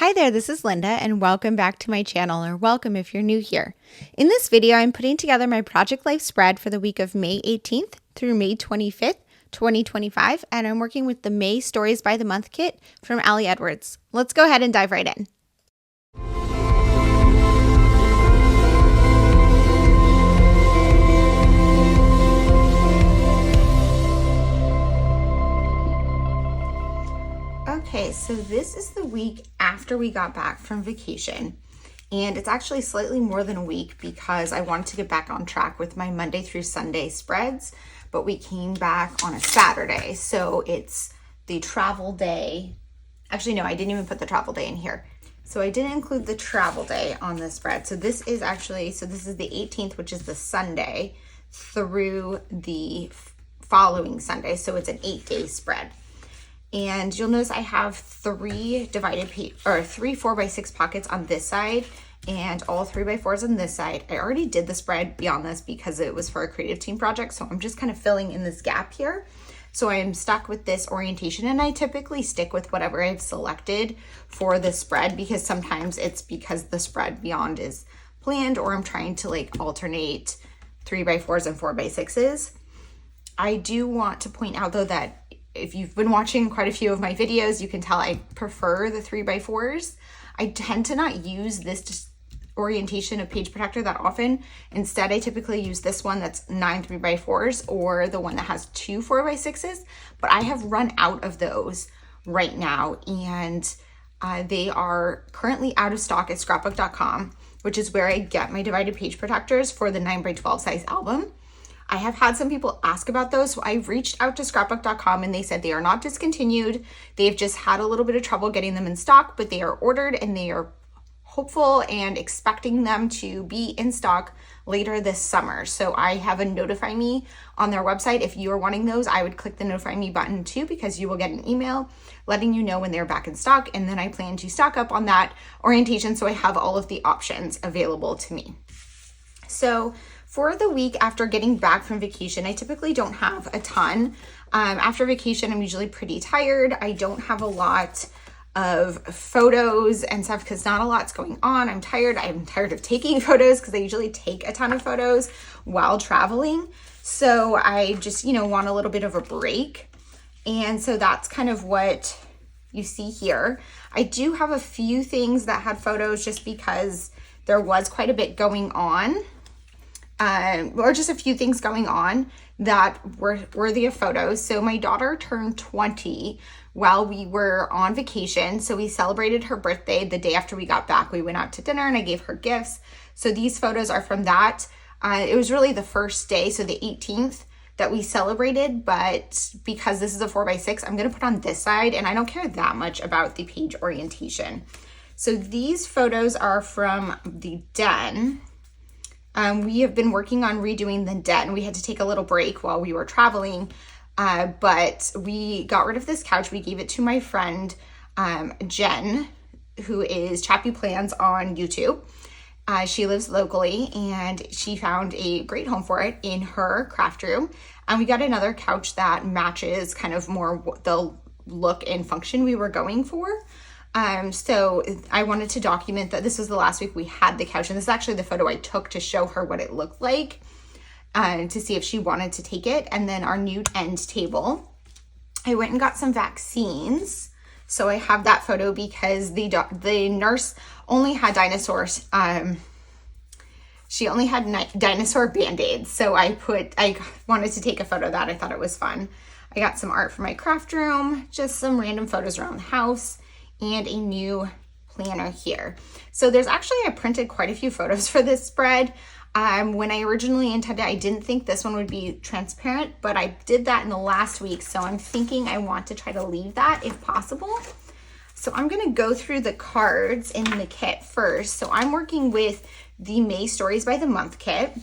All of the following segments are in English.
Hi there, this is Linda and welcome back to my channel, or welcome if you're new here. In this video, I'm putting together my Project Life spread for the week of May 18th through May 25th, 2025, and I'm working with the May Stories by the Month kit from Ali Edwards. Let's go ahead and dive right in. Okay, so this is the week after we got back from vacation, and it's actually slightly more than a week because I wanted to get back on track with my Monday through Sunday spreads, but we came back on a Saturday, so it's the travel day. Actually, no, I didn't even put the travel day in here. So I didn't include the travel day on the spread. So this is the 18th, which is the Sunday, through the following Sunday. So it's an 8-day spread. And you'll notice I have three 4x6 pockets on this side and all 3x4s on this side. I already did the spread beyond this because it was for a creative team project. So I'm just kind of filling in this gap here. So I am stuck with this orientation, and I typically stick with whatever I've selected for the spread because sometimes it's because the spread beyond is planned, or I'm trying to like alternate 3x4s and 4x6s. I do want to point out though that if you've been watching quite a few of my videos, you can tell I prefer the 3x4s. I tend to not use this orientation of page protector that often. Instead, I typically use this one that's 9 3x4s or the one that has 2 4x6s, but I have run out of those right now, and they are currently out of stock at scrapbook.com, which is where I get my divided page protectors for the 9x12 size album. I have had some people ask about those, so I reached out to scrapbook.com and they said they are not discontinued. They've just had a little bit of trouble getting them in stock, but they are ordered and they are hopeful and expecting them to be in stock later this summer. So I have a notify me on their website. If you are wanting those, I would click the notify me button too, because you will get an email letting you know when they're back in stock. And then I plan to stock up on that orientation so I have all of the options available to me. So for the week after getting back from vacation, I typically don't have a ton. After vacation, I'm usually pretty tired. I don't have a lot of photos and stuff because not a lot's going on. I'm tired. I'm tired of taking photos because I usually take a ton of photos while traveling. So I just, want a little bit of a break. And so that's kind of what you see here. I do have a few things that had photos just because there was quite a bit going on. Or just a few things going on that were worthy of photos. So my daughter turned 20 while we were on vacation. So we celebrated her birthday the day after we got back. We went out to dinner and I gave her gifts. So these photos are from that. It was really the first day, so the 18th, that we celebrated. But because this is a 4x6, I'm going to put on this side, and I don't care that much about the page orientation. So these photos are from the den. We have been working on redoing the den. We had to take a little break while we were traveling, but we got rid of this couch. We gave it to my friend, Jen, who is Chappy Plans on YouTube. She lives locally, and she found a great home for it in her craft room. And we got another couch that matches kind of more the look and function we were going for. So I wanted to document that this was the last week we had the couch, and this is actually the photo I took to show her what it looked like, to see if she wanted to take it. And then our new end table, I went and got some vaccines. So I have that photo because the nurse only had dinosaurs. She only had dinosaur Band-Aids. So I wanted to take a photo of that. I thought it was fun. I got some art for my craft room, just some random photos around the house, and a new planner here. So I printed quite a few photos for this spread. When I originally intended, I didn't think this one would be transparent, but I did that in the last week. So I'm thinking I want to try to leave that if possible. So I'm gonna go through the cards in the kit first. So I'm working with the May Stories by the Month kit.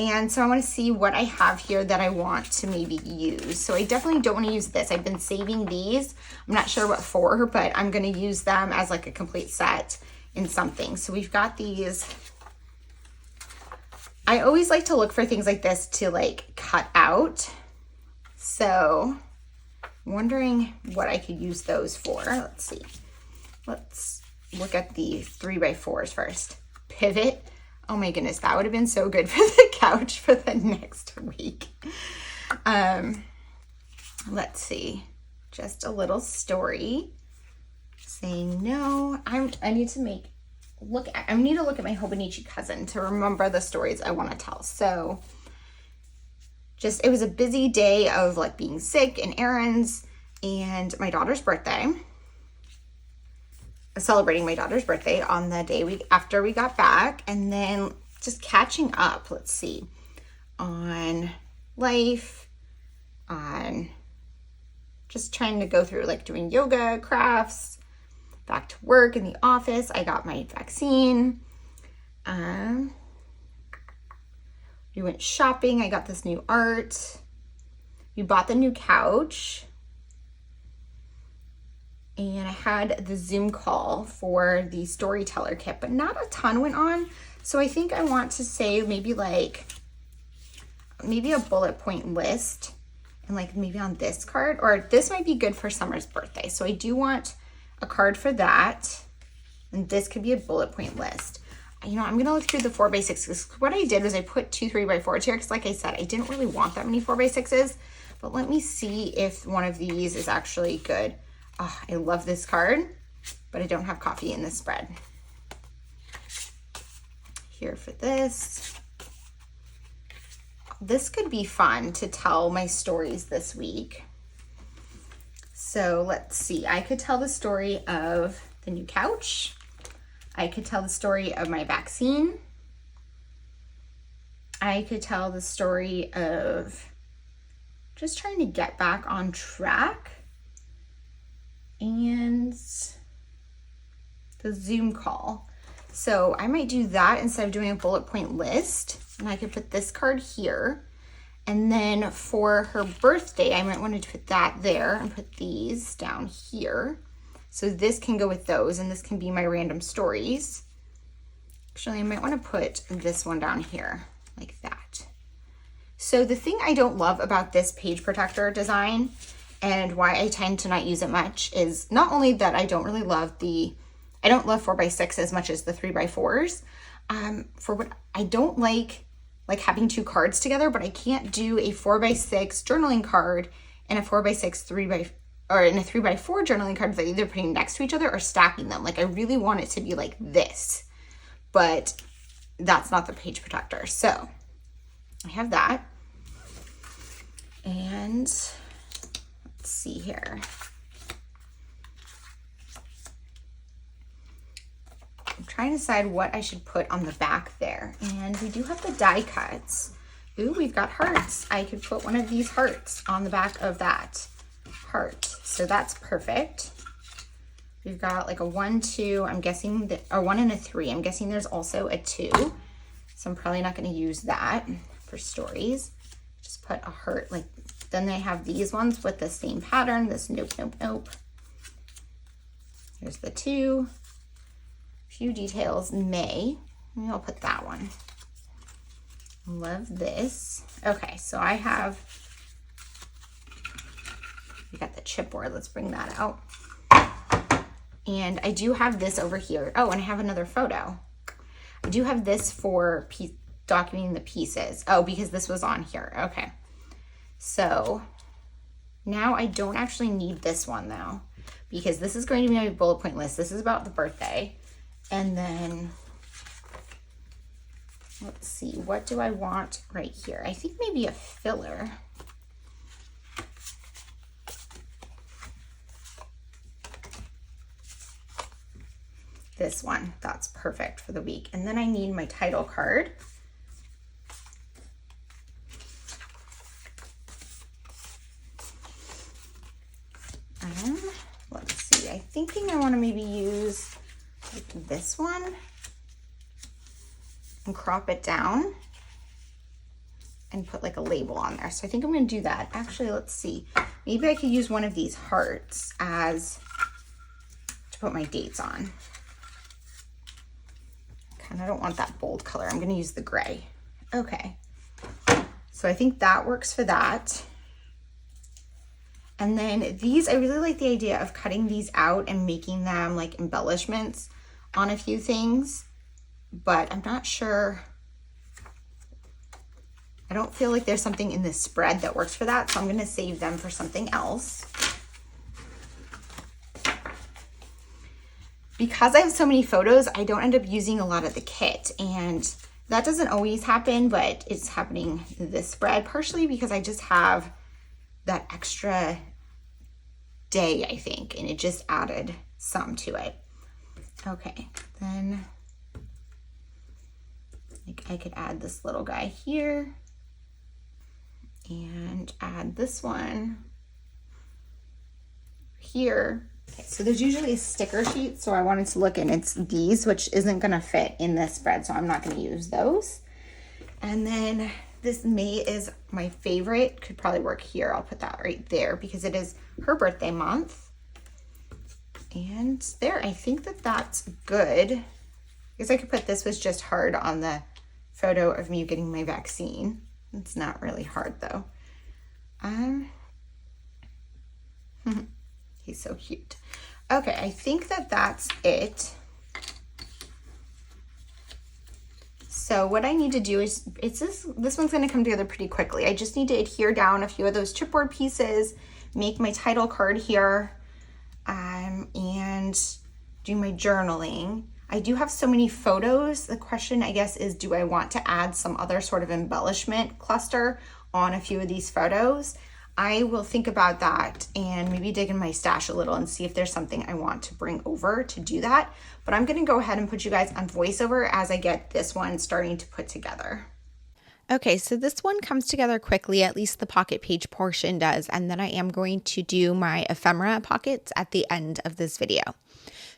And so I want to see what I have here that I want to maybe use. So I definitely don't want to use this. I've been saving these. I'm not sure what for, but I'm going to use them as like a complete set in something. So we've got these. I always like to look for things like this to like cut out. So I'm wondering what I could use those for. Let's see. Let's look at the 3x4s first. Pivot. Oh my goodness, that would have been so good for the couch for the next week. Let's see. Just a little story saying no. I need to look at my Hobonichi cousin to remember the stories I want to tell. So it was a busy day of like being sick and errands and my daughter's birthday. Celebrating my daughter's birthday on the day after we got back, and then just catching up, let's see, on life, on just trying to go through like doing yoga, crafts, back to work in the office. I got my vaccine. We went shopping. I got this new art. We bought the new couch. And I had the Zoom call for the storyteller kit, but not a ton went on. So I think I want to say maybe a bullet point list, and like maybe on this card, or this might be good for Summer's birthday. So I do want a card for that. And this could be a bullet point list. You know, I'm going to look through the 4x6s. What I did was I put 2 3x4s here because like I said, I didn't really want that many 4x6s, but let me see if one of these is actually good. Oh, I love this card, but I don't have coffee in this spread. Here for this. This could be fun to tell my stories this week. So let's see. I could tell the story of the new couch. I could tell the story of my vaccine. I could tell the story of just trying to get back on track. And the Zoom call. So I might do that instead of doing a bullet point list. And I could put this card here. And then for her birthday, I might want to put that there and put these down here. So this can go with those, and this can be my random stories. Actually, I might want to put this one down here like that. So the thing I don't love about this page protector design, and why I tend to not use it much, is not only that I don't love 4x6 as much as the 3x4s. For what I don't like having 2 cards together, but I can't do a 4x6 journaling card and a 4x6 in a 3x4 journaling card that either putting next to each other or stacking them. Like I really want it to be like this, but that's not the page protector. So I have that. And let's see here. I'm trying to decide what I should put on the back there. And we do have the die cuts. Ooh, we've got hearts. I could put one of these hearts on the back of that heart. So that's perfect. We've got like a 1, 2, I'm guessing that, or 1 and a 3. I'm guessing there's also a 2. So I'm probably not going to use that for stories. Just put a heart like, then they have these ones with the same pattern. This nope, nope, nope. Here's the 2. Few details, May. Maybe I'll put that one. Love this. Okay, so I have, we got the chipboard. Let's bring that out. And I do have this over here. Oh, and I have another photo. I do have this for documenting the pieces. Oh, because this was on here. Okay. So now I don't actually need this one though, because this is going to be my bullet point list. This is about the birthday. And then let's see, what do I want right here? I think maybe a filler. This one, that's perfect for the week. And then I need my title card. Let's see, I'm thinking I want to maybe use like this one and crop it down and put like a label on there. So I think I'm going to do that. Actually, let's see. Maybe I could use one of these hearts as to put my dates on. And I don't want that bold color. I'm going to use the gray. Okay. So I think that works for that. And then these, I really like the idea of cutting these out and making them like embellishments. on a few things, but I'm not sure. I don't feel like there's something in this spread that works for that, so I'm going to save them for something else. Because I have so many photos, I don't end up using a lot of the kit, and that doesn't always happen, but it's happening this spread, partially because I just have that extra day, I think, and it just added some to it. Okay, then I could add this little guy here and add this one here. Okay, so there's usually a sticker sheet, so I wanted to look, and it's these, which isn't gonna fit in this spread, so I'm not gonna use those. And then this May is my favorite, could probably work here. I'll put that right there because it is her birthday month. And there, I think that that's good. I guess I could put this was just hard on the photo of me getting my vaccine. It's not really hard though. He's so cute. Okay, I think that that's it. So what I need to do is, this one's gonna come together pretty quickly. I just need to adhere down a few of those chipboard pieces, make my title card here, and do my journaling. I do have so many photos. The question, I guess, is do I want to add some other sort of embellishment cluster on a few of these photos? I will think about that and maybe dig in my stash a little and see if there's something I want to bring over to do that. But I'm gonna go ahead and put you guys on voiceover as I get this one starting to put together. Okay, so this one comes together quickly, at least the pocket page portion does, and then I am going to do my ephemera pockets at the end of this video.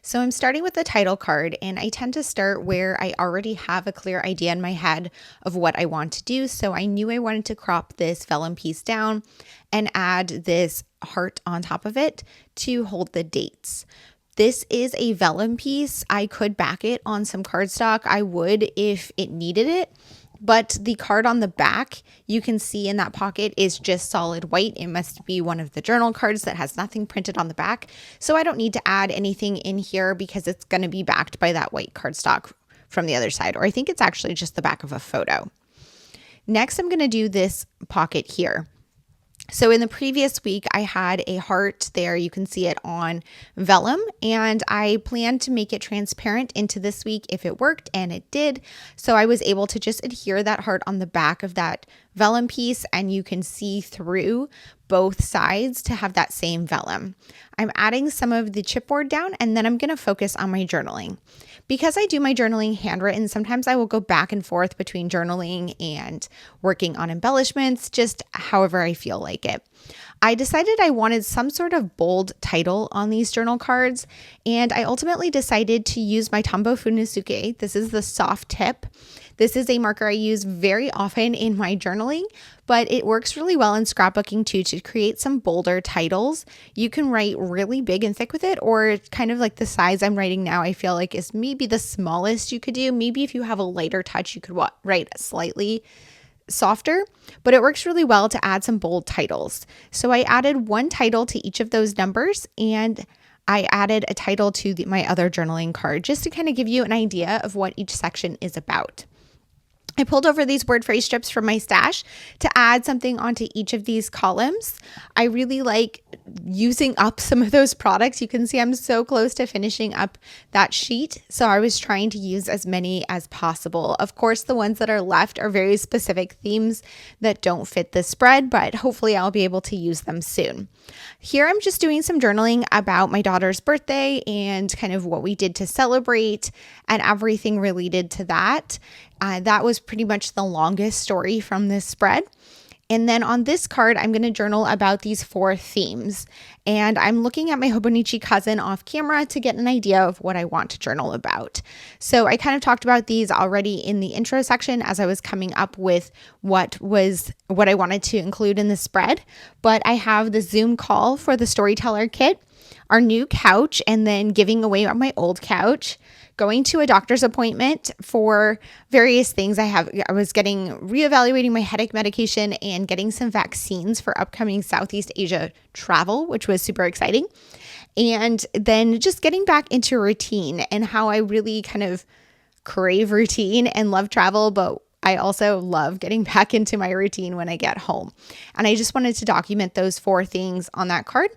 So I'm starting with the title card, and I tend to start where I already have a clear idea in my head of what I want to do. So I knew I wanted to crop this vellum piece down and add this heart on top of it to hold the dates. This is a vellum piece. I could back it on some cardstock. I would if it needed it. But the card on the back, you can see in that pocket, is just solid white. It must be one of the journal cards that has nothing printed on the back. So I don't need to add anything in here because it's going to be backed by that white cardstock from the other side. Or I think it's actually just the back of a photo. Next, I'm going to do this pocket here. So in the previous week, I had a heart there. You can see it on vellum, and I planned to make it transparent into this week if it worked, and it did. So I was able to just adhere that heart on the back of that vellum piece, and you can see through both sides to have that same vellum. I'm adding some of the chipboard down, and then I'm going to focus on my journaling. Because I do my journaling handwritten, sometimes I will go back and forth between journaling and working on embellishments, just however I feel like it. I decided I wanted some sort of bold title on these journal cards, and I ultimately decided to use my Tombow Funisuke. This is the soft tip. This is a marker I use very often in my journaling, but it works really well in scrapbooking too to create some bolder titles. You can write really big and thick with it, or kind of like the size I'm writing now, I feel like is maybe the smallest you could do. Maybe if you have a lighter touch, you could write slightly softer, but it works really well to add some bold titles. So I added one title to each of those numbers, and I added a title to my other journaling card just to kind of give you an idea of what each section is about. I pulled over these word phrase strips from my stash to add something onto each of these columns. I really like using up some of those products. You can see I'm so close to finishing up that sheet. So I was trying to use as many as possible. Of course, the ones that are left are very specific themes that don't fit the spread, but hopefully I'll be able to use them soon. Here I'm just doing some journaling about my daughter's birthday and kind of what we did to celebrate and everything related to that. That was pretty much the longest story from this spread. And then on this card, I'm going to journal about these 4 themes. And I'm looking at my Hobonichi cousin off camera to get an idea of what I want to journal about. So I kind of talked about these already in the intro section as I was coming up with what I wanted to include in the spread. But I have the Zoom call for the storyteller kit, our new couch, and then giving away my old couch, going to a doctor's appointment for various things. I was reevaluating my headache medication and getting some vaccines for upcoming Southeast Asia travel, which was super exciting. And then just getting back into routine and how I really kind of crave routine and love travel, but I also love getting back into my routine when I get home. And I just wanted to document those 4 things on that card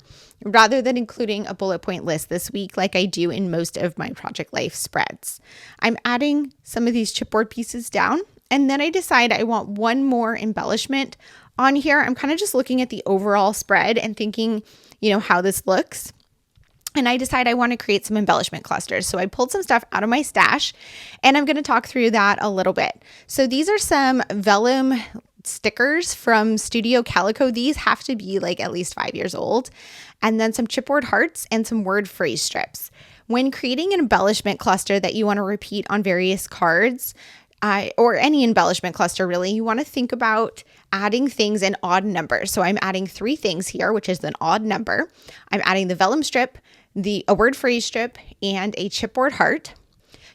rather than including a bullet point list this week like I do in most of my Project Life spreads. I'm adding some of these chipboard pieces down, and then I decide I want one more embellishment on here. I'm kind of just looking at the overall spread and thinking, how this looks. And I decide I want to create some embellishment clusters. So I pulled some stuff out of my stash, and I'm going to talk through that a little bit. So these are some vellum stickers from Studio Calico. These have to be like at least 5 years old. And then some chipboard hearts and some word phrase strips. When creating an embellishment cluster that you want to repeat on various cards, or any embellishment cluster really, you want to think about adding things in odd numbers. So I'm adding 3 things here, which is an odd number. I'm adding the vellum strip, a word phrase strip, and a chipboard heart.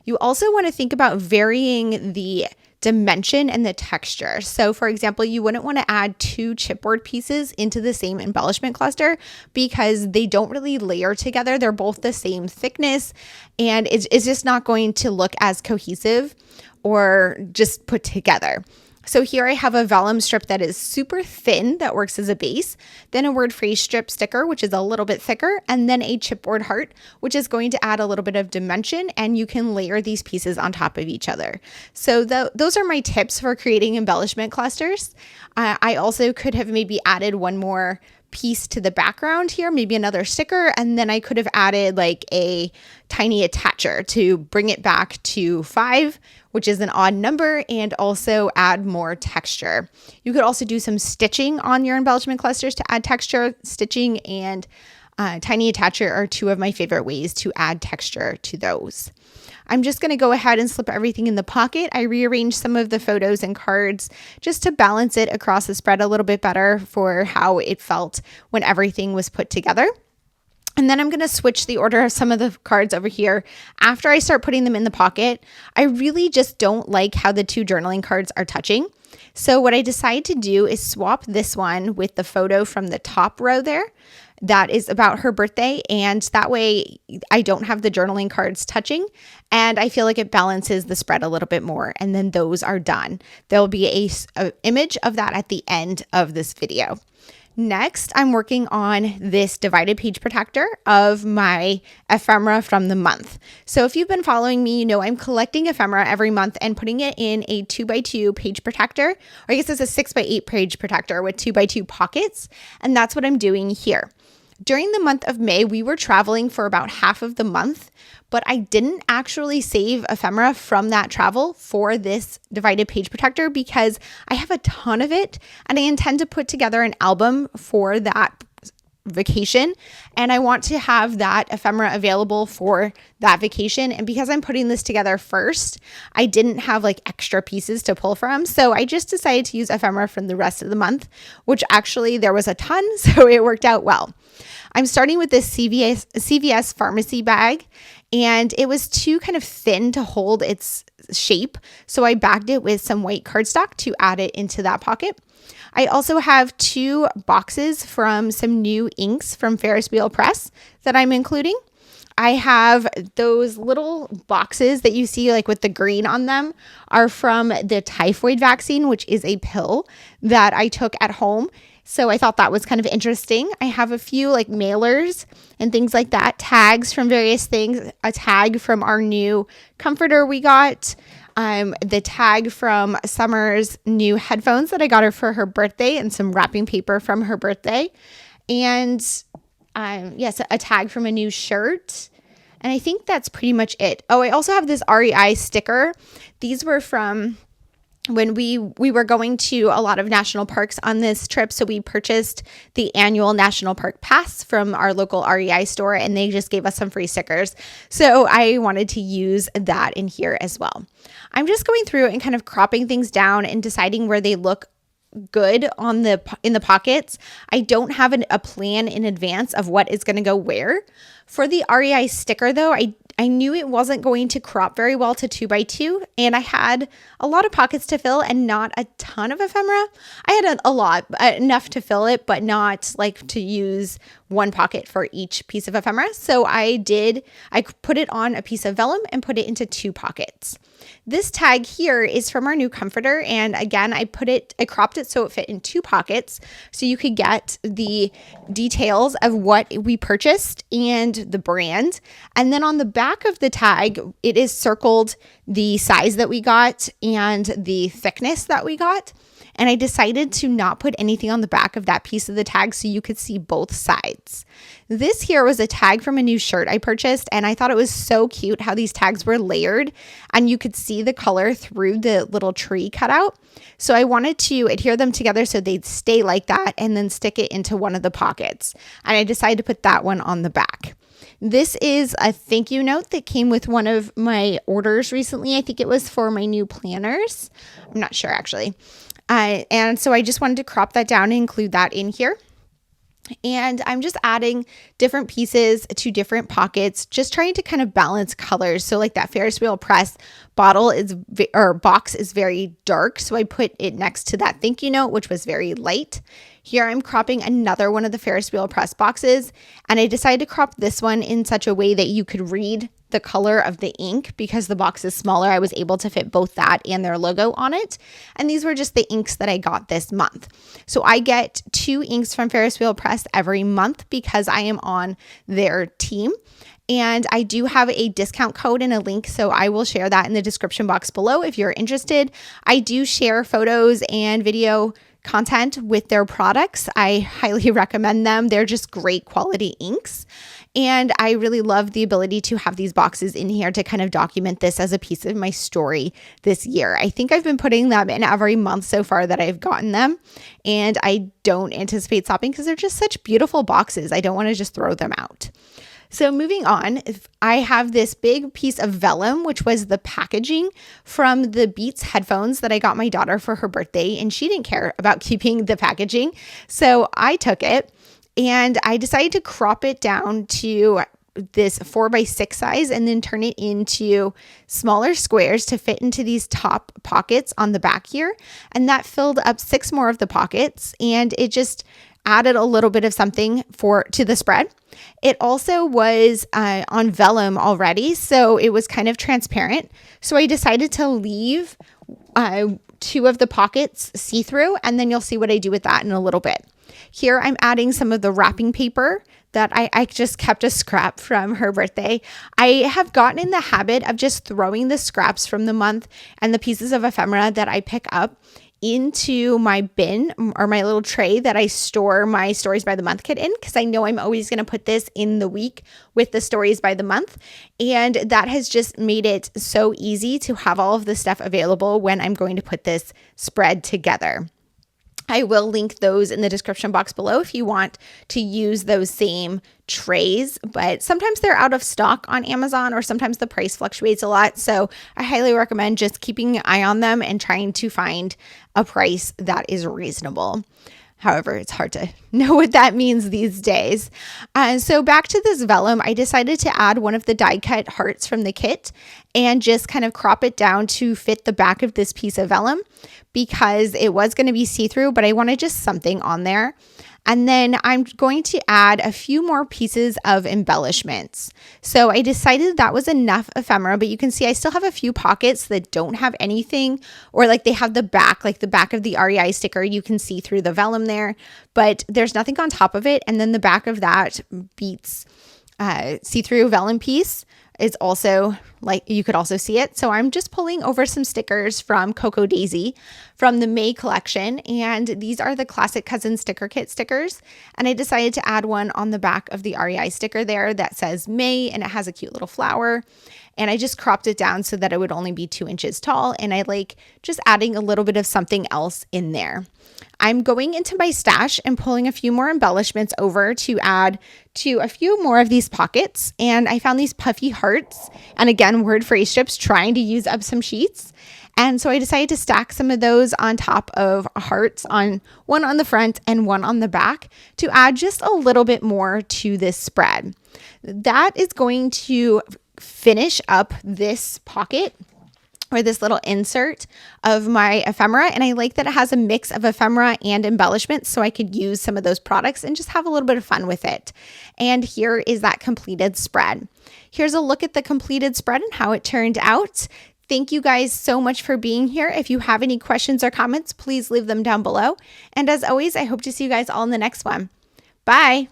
You also want to think about varying the dimension and the texture. So for example, you wouldn't want to add 2 chipboard pieces into the same embellishment cluster because they don't really layer together. They're both the same thickness, and it's just not going to look as cohesive or just put together. So here I have a vellum strip that is super thin that works as a base, then a word phrase strip sticker, which is a little bit thicker, and then a chipboard heart, which is going to add a little bit of dimension, and you can layer these pieces on top of each other. So those are my tips for creating embellishment clusters. I also could have maybe added one more piece to the background here, maybe another sticker, and then I could have added like a tiny attacher to bring it back to 5, which is an odd number, and also add more texture. You could also do some stitching on your embellishment clusters to add texture. Stitching and tiny attacher are 2 of my favorite ways to add texture to those. I'm just going to go ahead and slip everything in the pocket. I rearranged some of the photos and cards just to balance it across the spread a little bit better for how it felt when everything was put together. And then I'm going to switch the order of some of the cards over here. After I start putting them in the pocket, I really just don't like how the 2 journaling cards are touching. So what I decide to do is swap this one with the photo from the top row there. That is about her birthday, and that way I don't have the journaling cards touching, and I feel like it balances the spread a little bit more, and then those are done. There'll be a image of that at the end of this video. Next, I'm working on this divided page protector of my ephemera from the month. So if you've been following me, you know I'm collecting ephemera every month and putting it in a 2x2 page protector, or I guess it's a 6x8 page protector with 2x2 pockets, and that's what I'm doing here. During the month of May, we were traveling for about half of the month, but I didn't actually save ephemera from that travel for this divided page protector because I have a ton of it, and I intend to put together an album for that vacation, and I want to have that ephemera available for that vacation. And because I'm putting this together first, I didn't have like extra pieces to pull from, so I just decided to use ephemera from the rest of the month, which actually there was a ton, so it worked out well. I'm starting with this CVS pharmacy bag, and it was too kind of thin to hold its shape, so I bagged it with some white cardstock to add it into that pocket. I also have 2 boxes from some new inks from Ferris Wheel Press that I'm including. I have those little boxes that you see like with the green on them are from the typhoid vaccine, which is a pill that I took at home. So I thought that was kind of interesting. I have a few like mailers and things like that, tags from various things, a tag from our new comforter we got, the tag from Summer's new headphones that I got her for her birthday, and some wrapping paper from her birthday. And yes, a tag from a new shirt. And I think that's pretty much it. Oh, I also have this REI sticker. These were from when we were going to a lot of national parks on this trip. So we purchased the annual national park pass from our local REI store, and they just gave us some free stickers. So I wanted to use that in here as well. I'm just going through and kind of cropping things down and deciding where they look good in the pockets. I don't have a plan in advance of what is going to go where. For the REI sticker though, I knew it wasn't going to crop very well to 2x2, and I had a lot of pockets to fill and not a ton of ephemera. I had a lot, enough to fill it, but not like to use one pocket for each piece of ephemera. So I put it on a piece of vellum and put it into 2 pockets. This tag here is from our new comforter. And again, I cropped it so it fit in 2 pockets so you could get the details of what we purchased and the brand. And then on the back of the tag, it is circled the size that we got and the thickness that we got. And I decided to not put anything on the back of that piece of the tag so you could see both sides. This here was a tag from a new shirt I purchased, and I thought it was so cute how these tags were layered and you could see the color through the little tree cutout. So I wanted to adhere them together so they'd stay like that and then stick it into one of the pockets. And I decided to put that one on the back. This is a thank you note that came with one of my orders recently. I think it was for my new planners. I'm not sure actually. And so I just wanted to crop that down and include that in here. And I'm just adding different pieces to different pockets, just trying to kind of balance colors. So like that Ferris wheel press box is very dark. So I put it next to that thank you note, which was very light. Here I'm cropping another one of the Ferris wheel press boxes. And I decided to crop this one in such a way that you could read the color of the ink. Because the box is smaller, I was able to fit both that and their logo on it. And these were just the inks that I got this month. So I get 2 inks from Ferris Wheel Press every month because I am on their team. And I do have a discount code and a link, so I will share that in the description box below if you're interested. I do share photos and video content with their products. I highly recommend them. They're just great quality inks. And I really love the ability to have these boxes in here to kind of document this as a piece of my story this year. I think I've been putting them in every month so far that I've gotten them. And I don't anticipate stopping because they're just such beautiful boxes. I don't want to just throw them out. So moving on, I have this big piece of vellum, which was the packaging from the Beats headphones that I got my daughter for her birthday, and she didn't care about keeping the packaging. So I took it and I decided to crop it down to this 4x6 size and then turn it into smaller squares to fit into these top pockets on the back here. And that filled up 6 more of the pockets, and it just added a little bit of something to the spread. It also was on vellum already, so it was kind of transparent. So I decided to leave 2 of the pockets see-through, and then you'll see what I do with that in a little bit. Here I'm adding some of the wrapping paper that I just kept a scrap from her birthday. I have gotten in the habit of just throwing the scraps from the month and the pieces of ephemera that I pick up into my bin or my little tray that I store my Stories by the Month kit in, because I know I'm always going to put this in the week with the Stories by the Month. And that has just made it so easy to have all of this stuff available when I'm going to put this spread together. I will link those in the description box below if you want to use those same trays, but sometimes they're out of stock on Amazon or sometimes the price fluctuates a lot. So I highly recommend just keeping an eye on them and trying to find a price that is reasonable. However, it's hard to know what that means these days. So back to this vellum, I decided to add one of the die cut hearts from the kit and just kind of crop it down to fit the back of this piece of vellum because it was going to be see-through, but I wanted just something on there. And then I'm going to add a few more pieces of embellishments. So I decided that was enough ephemera, but you can see I still have a few pockets that don't have anything, or like they have the back, like the back of the REI sticker, you can see through the vellum there, but there's nothing on top of it. And then the back of that Beats see-through vellum piece is also like, you could also see it. So I'm just pulling over some stickers from Cocoa Daisy from the May collection. And these are the Classic Cousin Sticker Kit stickers. And I decided to add one on the back of the REI sticker there that says May, and it has a cute little flower. And I just cropped it down so that it would only be 2 inches tall. And I like just adding a little bit of something else in there. I'm going into my stash and pulling a few more embellishments over to add to a few more of these pockets. And I found these puffy hearts, and again, word phrase strips, trying to use up some sheets. And so I decided to stack some of those on top of hearts, on one on the front and one on the back, to add just a little bit more to this spread. That is going to finish up this pocket or this little insert of my ephemera. And I like that it has a mix of ephemera and embellishments, so I could use some of those products and just have a little bit of fun with it. And here is that completed spread. Here's a look at the completed spread and how it turned out. Thank you guys so much for being here. If you have any questions or comments, please leave them down below. And as always, I hope to see you guys all in the next one. Bye.